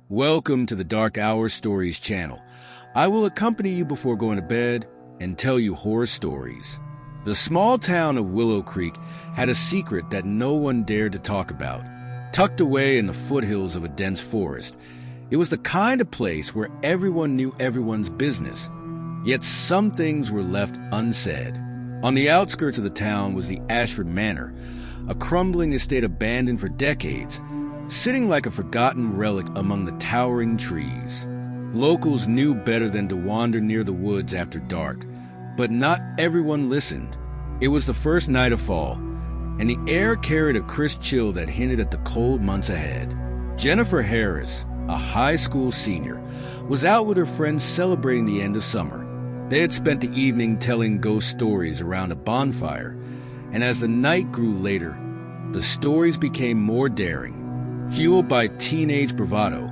Welcome to the Dark Hour Stories channel. I will accompany you before going to bed and tell you horror stories. The small town of Willow Creek had a secret that no one dared to talk about. Tucked away in the foothills of a dense forest, it was the kind of place where everyone knew everyone's business. Yet some things were left unsaid. On the outskirts of the town was the Ashford Manor, a crumbling estate abandoned for decades, sitting like a forgotten relic among the towering trees. Locals knew better than to wander near the woods after dark, but not everyone listened. It was the first night of fall, and the air carried a crisp chill that hinted at the cold months ahead. Jennifer Harris, a high school senior, was out with her friends celebrating the end of summer. They had spent the evening telling ghost stories around a bonfire, and as the night grew later, the stories became more daring. Fueled by teenage bravado,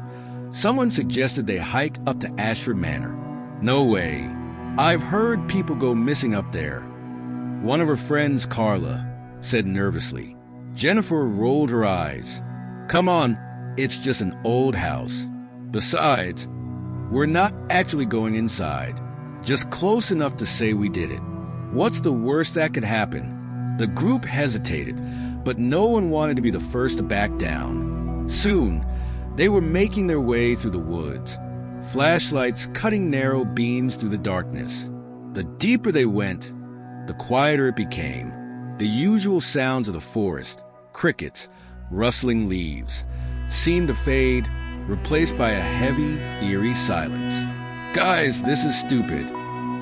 someone suggested they hike up to Ashford Manor. No way. I've heard people go missing up there. One of her friends, Carla, said nervously. Jennifer rolled her eyes. Come on, it's just an old house. Besides, we're not actually going inside, just close enough to say we did it. What's the worst that could happen? The group hesitated, but no one wanted to be the first to back down. Soon, they were making their way through the woods, flashlights cutting narrow beams through the darkness. The deeper they went, the quieter it became. The usual sounds of the forest, crickets, rustling leaves, seemed to fade, replaced by a heavy, eerie silence. Guys, this is stupid,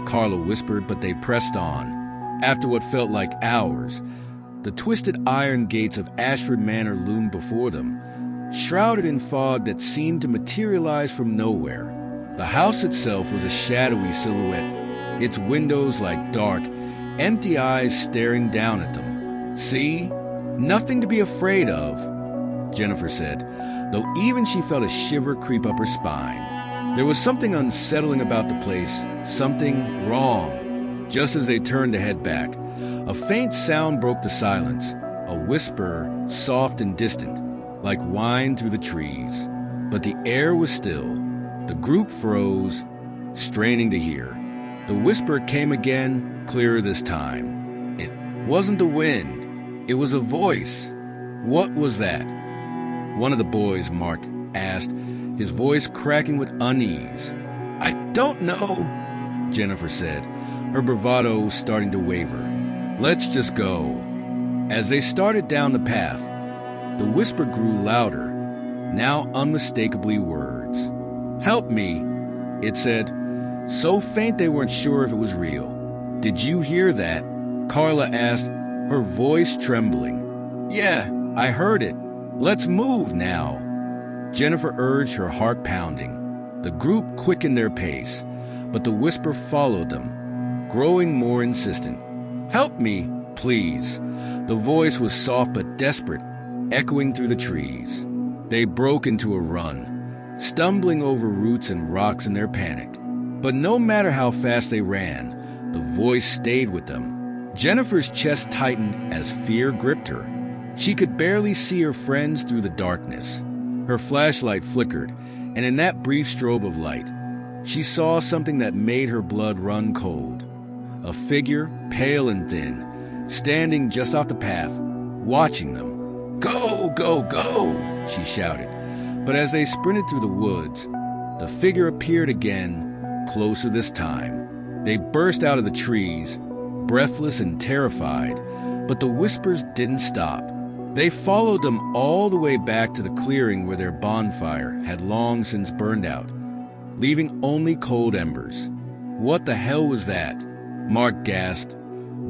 Carla whispered, but they pressed on. After what felt like hours, the twisted iron gates of Ashford Manor loomed before them, shrouded in fog that seemed to materialize from nowhere. The house itself was a shadowy silhouette, its windows like dark, empty eyes staring down at them. See? Nothing to be afraid of, Jennifer said, though even she felt a shiver creep up her spine. There was something unsettling about the place, something wrong. Just as they turned to head back, a faint sound broke the silence, a whisper, soft and distant, like whine through the trees. But the air was still. The group froze, straining to hear. The whisper came again, clearer this time. It wasn't the wind. It was a voice. What was that? One of the boys, Mark, asked, his voice cracking with unease. I don't know, Jennifer said, her bravado starting to waver. Let's just go. As they started down the path, the whisper grew louder, now unmistakably words. Help me, it said, so faint they weren't sure if it was real. Did you hear that? Carla asked, her voice trembling. Yeah, I heard it. Let's move now. Jennifer urged, her heart pounding. The group quickened their pace, but the whisper followed them, growing more insistent. Help me, please. The voice was soft but desperate, echoing through the trees. They broke into a run, stumbling over roots and rocks in their panic. But no matter how fast they ran, the voice stayed with them. Jennifer's chest tightened as fear gripped her. She could barely see her friends through the darkness. Her flashlight flickered, and in that brief strobe of light, she saw something that made her blood run cold. A figure, pale and thin, standing just off the path, watching them. Go, go, go, she shouted. But as they sprinted through the woods, the figure appeared again, closer this time. They burst out of the trees, breathless and terrified, but the whispers didn't stop. They followed them all the way back to the clearing where their bonfire had long since burned out, leaving only cold embers. What the hell was that? Mark gasped,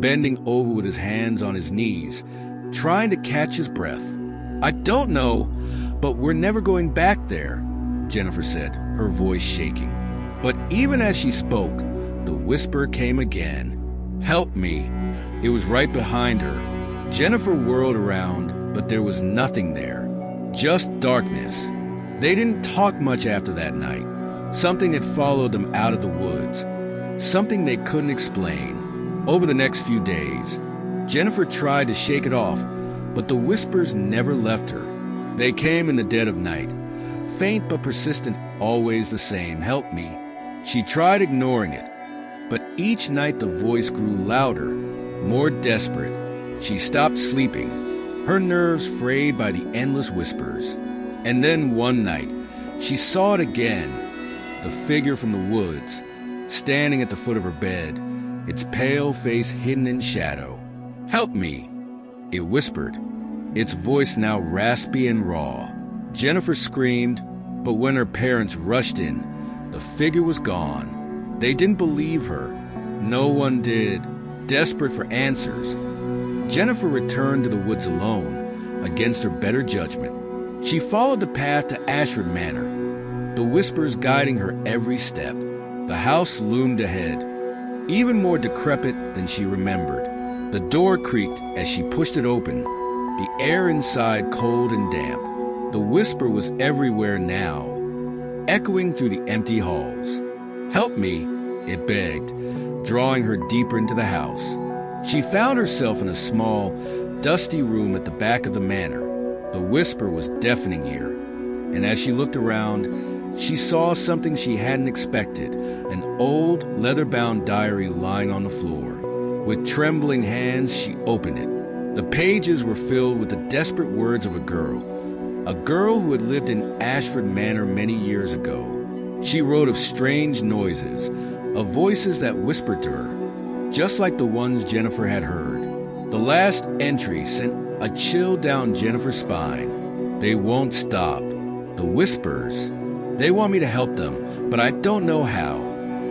bending over with his hands on his knees, trying to catch his breath. I don't know, but we're never going back there, Jennifer said, her voice shaking. But even as she spoke, the whisper came again. Help me. It was right behind her. Jennifer whirled around, but there was nothing there. Just darkness. They didn't talk much after that night. Something had followed them out of the woods. Something they couldn't explain. Over the next few days, Jennifer tried to shake it off, but the whispers never left her. They came in the dead of night, faint but persistent, always the same, "Help me." She tried ignoring it, but each night the voice grew louder, more desperate. She stopped sleeping, her nerves frayed by the endless whispers. And then one night, she saw it again, the figure from the woods, standing at the foot of her bed, its pale face hidden in shadow. "Help me," it whispered, its voice now raspy and raw. Jennifer screamed, but when her parents rushed in, the figure was gone. They didn't believe her. No one did. Desperate for answers, Jennifer returned to the woods alone, against her better judgment. She followed the path to Ashford Manor, the whispers guiding her every step. The house loomed ahead, even more decrepit than she remembered. The door creaked as she pushed it open, the air inside cold and damp. The whisper was everywhere now, echoing through the empty halls. "Help me," it begged, drawing her deeper into the house. She found herself in a small, dusty room at the back of the manor. The whisper was deafening here, and as she looked around, she saw something she hadn't expected, an old, leather-bound diary lying on the floor. With trembling hands, she opened it. The pages were filled with the desperate words of a girl who had lived in Ashford Manor many years ago. She wrote of strange noises, of voices that whispered to her, just like the ones Jennifer had heard. The last entry sent a chill down Jennifer's spine. "They won't stop. The whispers. They want me to help them, but I don't know how.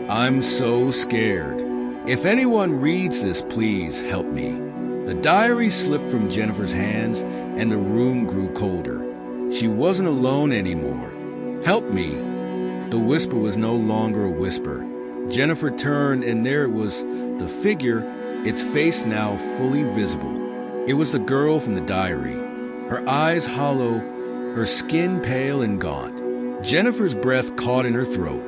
I'm so scared. If anyone reads this, please help me." The diary slipped from Jennifer's hands, and the room grew colder. She wasn't alone anymore. "Help me." The whisper was no longer a whisper. Jennifer turned, and there it was, the figure, its face now fully visible. It was the girl from the diary, her eyes hollow, her skin pale and gaunt. Jennifer's breath caught in her throat.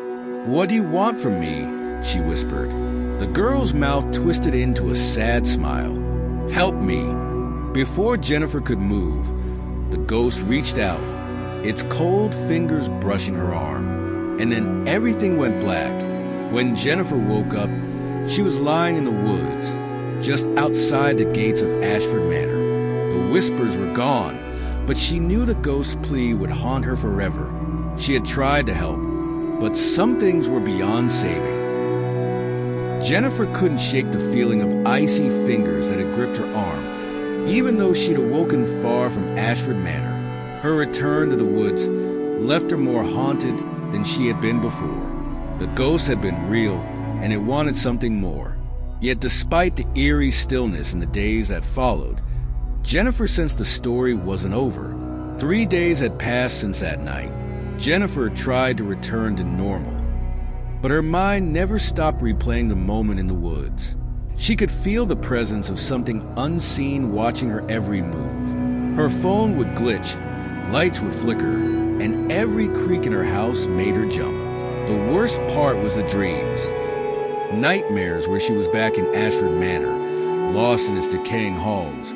"What do you want from me?" she whispered. The girl's mouth twisted into a sad smile. "Help me." Before Jennifer could move, the ghost reached out, its cold fingers brushing her arm. And then everything went black. When Jennifer woke up, she was lying in the woods, just outside the gates of Ashford Manor. The whispers were gone, but she knew the ghost's plea would haunt her forever. She had tried to help, but some things were beyond saving. Jennifer couldn't shake the feeling of icy fingers that had gripped her arm, even though she'd awoken far from Ashford Manor. Her return to the woods left her more haunted than she had been before. The ghost had been real, and it wanted something more. Yet despite the eerie stillness in the days that followed, Jennifer sensed the story wasn't over. 3 days had passed since that night. Jennifer tried to return to normal, but her mind never stopped replaying the moment in the woods. She could feel the presence of something unseen watching her every move. Her phone would glitch, lights would flicker, and every creak in her house made her jump. The worst part was the dreams. Nightmares where she was back in Ashford Manor, lost in its decaying halls,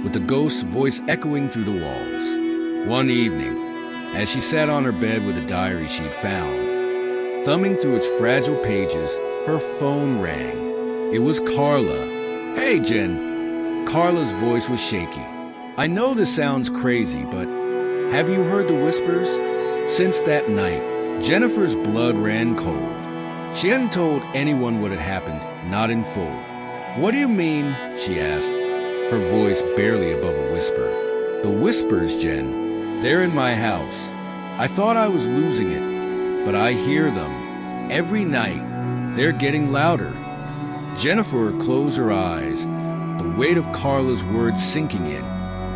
with the ghost's voice echoing through the walls. One evening, as she sat on her bed with a diary she'd found, thumbing through its fragile pages, her phone rang. It was Carla. "Hey, Jen." Carla's voice was shaky. "I know this sounds crazy, but have you heard the whispers?" Since that night, Jennifer's blood ran cold. She hadn't told anyone what had happened, not in full. "What do you mean?" she asked, her voice barely above a whisper. "The whispers, Jen. They're in my house. I thought I was losing it, but I hear them. Every night. They're getting louder." Jennifer closed her eyes, the weight of Carla's words sinking in.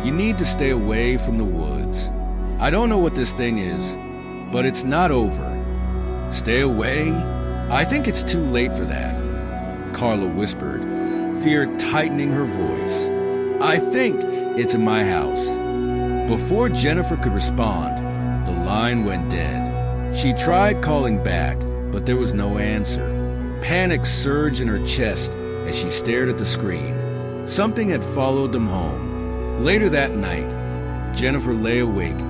"You need to stay away from the woods. I don't know what this thing is, but it's not over." "Stay away? I think it's too late for that," Carla whispered, fear tightening her voice. "I think it's in my house." Before Jennifer could respond, the line went dead. She tried calling back, but there was no answer. Panic surged in her chest as she stared at the screen. Something had followed them home. Later that night, Jennifer lay awake,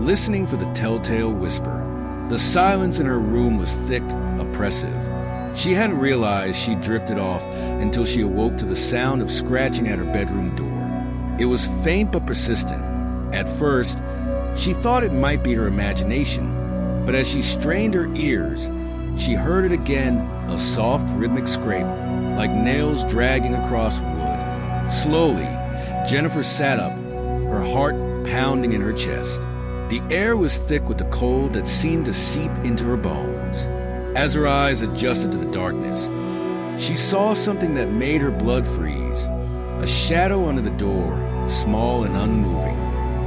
listening for the telltale whisper. The silence in her room was thick, oppressive. She hadn't realized she'd drifted off until she awoke to the sound of scratching at her bedroom door. It was faint but persistent. At first, she thought it might be her imagination, but as she strained her ears, she heard it again, a soft rhythmic scrape, like nails dragging across wood. Slowly, Jennifer sat up, her heart pounding in her chest. The air was thick with the cold that seemed to seep into her bones. As her eyes adjusted to the darkness, she saw something that made her blood freeze. A shadow under the door, small and unmoving.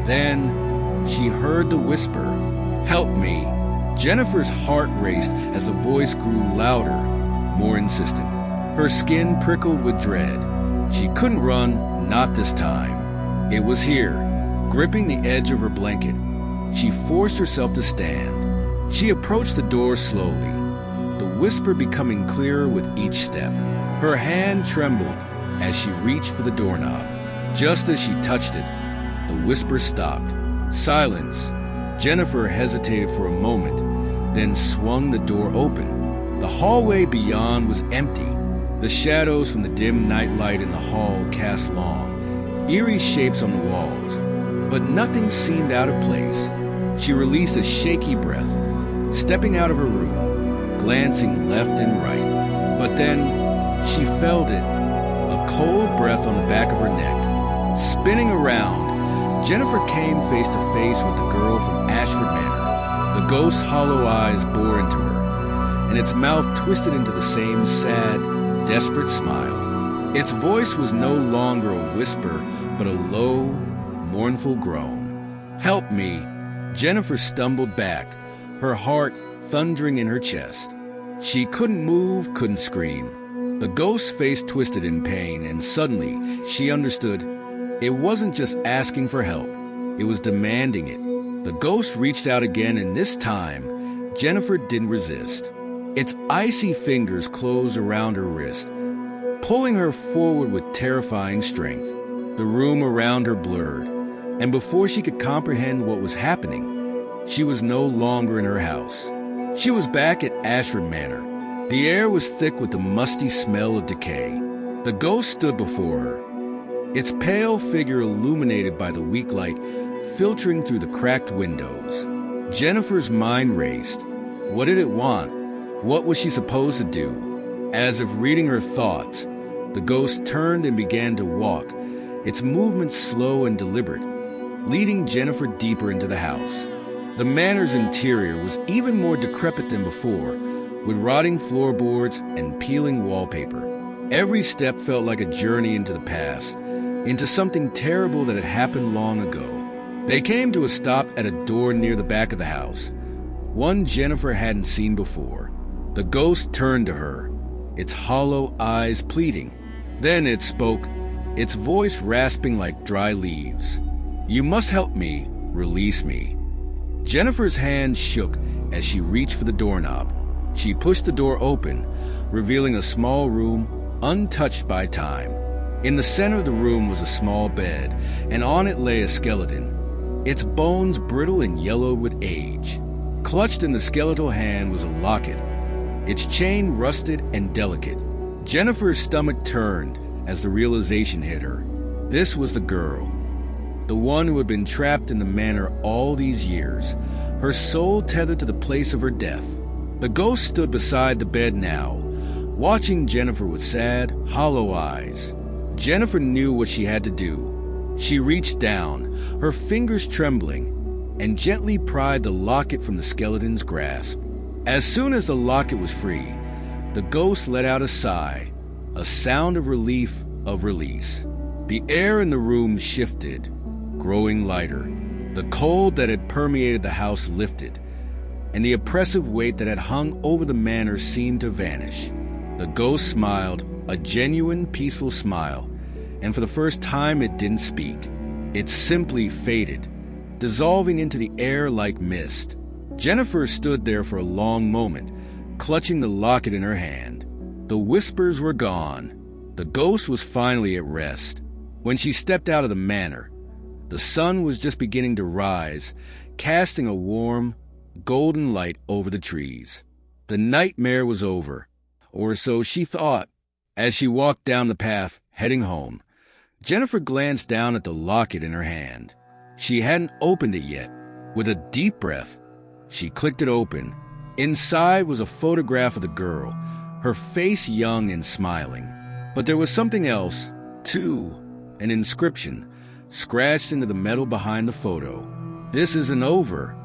Then she heard the whisper, "Help me." Jennifer's heart raced as the voice grew louder, more insistent. Her skin prickled with dread. She couldn't run, not this time. It was here, gripping the edge of her blanket. She forced herself to stand. She approached the door slowly, the whisper becoming clearer with each step. Her hand trembled as she reached for the doorknob. Just as she touched it, the whisper stopped. Silence. Jennifer hesitated for a moment, then swung the door open. The hallway beyond was empty. The shadows from the dim nightlight in the hall cast long, eerie shapes on the walls, but nothing seemed out of place. She released a shaky breath, stepping out of her room, glancing left and right. But then she felt it, a cold breath on the back of her neck. Spinning around, Jennifer came face to face with the girl from Ashford Manor. The ghost's hollow eyes bored into her, and its mouth twisted into the same sad, desperate smile. Its voice was no longer a whisper, but a low, mournful groan. "Help me!" Jennifer stumbled back, her heart thundering in her chest. She couldn't move, couldn't scream. The ghost's face twisted in pain, and suddenly she understood. It wasn't just asking for help, it was demanding it. The ghost reached out again, and this time, Jennifer didn't resist. Its icy fingers closed around her wrist, pulling her forward with terrifying strength. The room around her blurred, and before she could comprehend what was happening, she was no longer in her house. She was back at Ashford Manor. The air was thick with the musty smell of decay. The ghost stood before her, its pale figure illuminated by the weak light filtering through the cracked windows. Jennifer's mind raced. What did it want? What was she supposed to do? As if reading her thoughts, the ghost turned and began to walk, its movements slow and deliberate, leading Jennifer deeper into the house. The manor's interior was even more decrepit than before, with rotting floorboards and peeling wallpaper. Every step felt like a journey into the past, into something terrible that had happened long ago. They came to a stop at a door near the back of the house, one Jennifer hadn't seen before. The ghost turned to her, its hollow eyes pleading. Then it spoke, its voice rasping like dry leaves. "You must help me, release me." Jennifer's hand shook as she reached for the doorknob. She pushed the door open, revealing a small room untouched by time. In the center of the room was a small bed, and on it lay a skeleton, its bones brittle and yellowed with age. Clutched in the skeletal hand was a locket, its chain rusted and delicate. Jennifer's stomach turned as the realization hit her. This was the girl, the one who had been trapped in the manor all these years, her soul tethered to the place of her death. The ghost stood beside the bed now, watching Jennifer with sad, hollow eyes. Jennifer knew what she had to do. She reached down, her fingers trembling, and gently pried the locket from the skeleton's grasp. As soon as the locket was free, the ghost let out a sigh, a sound of relief, of release. The air in the room shifted, growing lighter. The cold that had permeated the house lifted, and the oppressive weight that had hung over the manor seemed to vanish. The ghost smiled, a genuine, peaceful smile, and for the first time it didn't speak. It simply faded, dissolving into the air like mist. Jennifer stood there for a long moment, clutching the locket in her hand. The whispers were gone. The ghost was finally at rest. When she stepped out of the manor, the sun was just beginning to rise, casting a warm, golden light over the trees. The nightmare was over, or so she thought. As she walked down the path, heading home, Jennifer glanced down at the locket in her hand. She hadn't opened it yet. With a deep breath, she clicked it open. Inside was a photograph of the girl, her face young and smiling. But there was something else, too, an inscription scratched into the metal behind the photo. "This isn't over,"